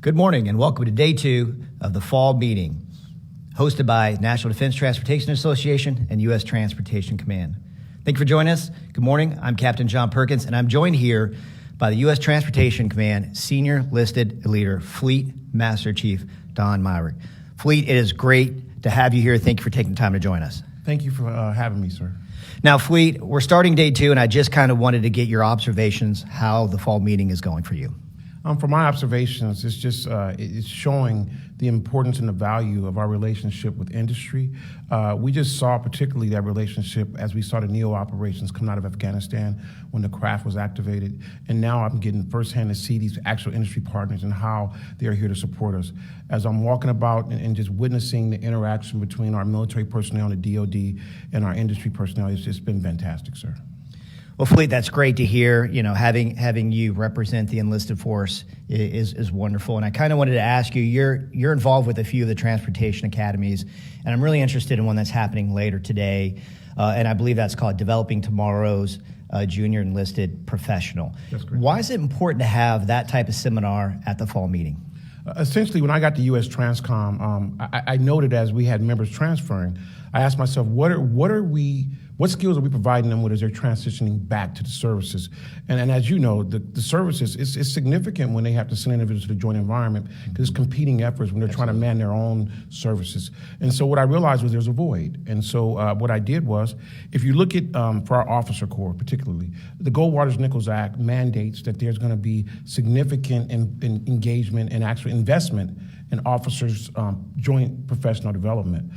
Good morning and welcome to day 2 of the fall meeting, hosted by National Defense Transportation Association and U.S. Transportation Command. Thank you for joining us. Good morning. I'm Captain John Perkins, and I'm joined here by the U.S. Transportation Command Senior Listed Leader, Fleet Master Chief Don Myrick. Fleet, it is great to have you here. Thank you for taking the time to join us. Thank you for having me, sir. Now, Fleet, we're starting day 2, and I just kind of wanted to get your observations how the fall meeting is going for you. From my observations, it's just it's showing the importance and the value of our relationship with industry. We just saw particularly that relationship as we saw the NEO operations come out of Afghanistan when the craft was activated. And now I'm getting firsthand to see these actual industry partners and how they're here to support us. As I'm walking about and just witnessing the interaction between our military personnel and the DOD and our industry personnel, it's just been fantastic, sir. Well, Fleet, that's great to hear. You know, having you represent the enlisted force is wonderful. And I kind of wanted to ask you, you're involved with a few of the transportation academies, and I'm really interested in one that's happening later today, and I believe that's called Developing Tomorrow's Junior Enlisted Professional. That's correct. Why is it important to have that type of seminar at the fall meeting? Essentially, when I got to USTRANSCOM, I noted as we had members transferring, I asked myself, what skills are we providing them with as they're transitioning back to the services? And as you know, the services, it's significant when they have to send individuals to the joint environment because it's competing efforts when they're trying to man their own services. And so what I realized was there's a void. And so what I did was, if you look at, for our officer corps particularly, the Goldwater-Nichols Act mandates that there's going to be significant engagement and actual investment in officers' joint professional development.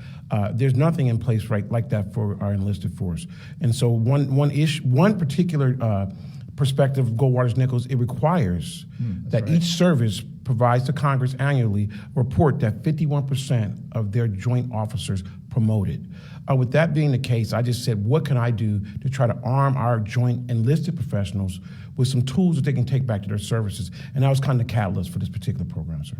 There's nothing in place like that for our enlisted force. And so one particular perspective of Goldwater-Nichols, it requires that each service provides to Congress annually a report that 51% of their joint officers promoted. With that being the case, I just said, what can I do to try to arm our joint enlisted professionals with some tools that they can take back to their services? And that was kind of the catalyst for this particular program, sir.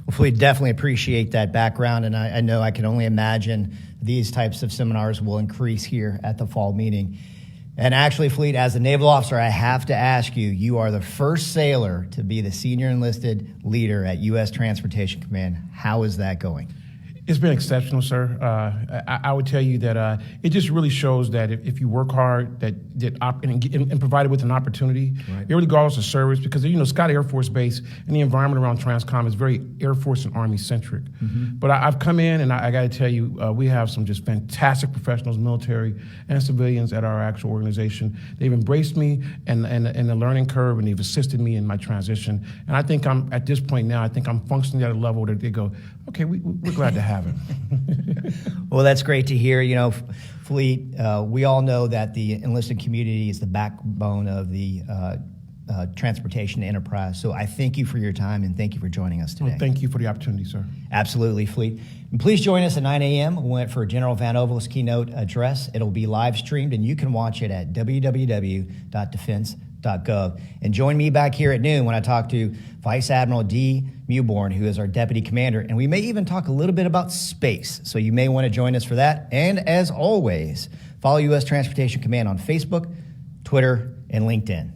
Well, we definitely appreciate that background, and I know I can only imagine these types of seminars will increase here at the fall meeting. And actually, Fleet, as a naval officer, I have to ask you, you are the first sailor to be the senior enlisted leader at U.S. Transportation Command. How is that going? It's been exceptional, sir. I would tell you that it just really shows that if you work hard, and provided with an opportunity, regardless of service, because Scott Air Force Base and the environment around TRANSCOM is very Air Force and Army centric. But I've come in and I got to tell you, we have some just fantastic professionals, military and civilians at our actual organization. They've embraced me and the learning curve, and they've assisted me in my transition. And I think I'm at this point now. I think I'm functioning at a level that they go, okay, we're glad to have it. Well, that's great to hear. Fleet, we all know that the enlisted community is the backbone of the transportation enterprise. So I thank you for your time and thank you for joining us today. Well, thank you for the opportunity, sir. Absolutely, Fleet. And please join us at 9 a.m. We went for General Van Ovel's keynote address. It'll be live streamed, and you can watch it at www.defense.gov. And join me back here at noon when I talk to Vice Admiral D. Mewborn, who is our deputy commander, and we may even talk a little bit about space. So you may want to join us for that. And as always, follow U.S. Transportation Command on Facebook, Twitter, and LinkedIn.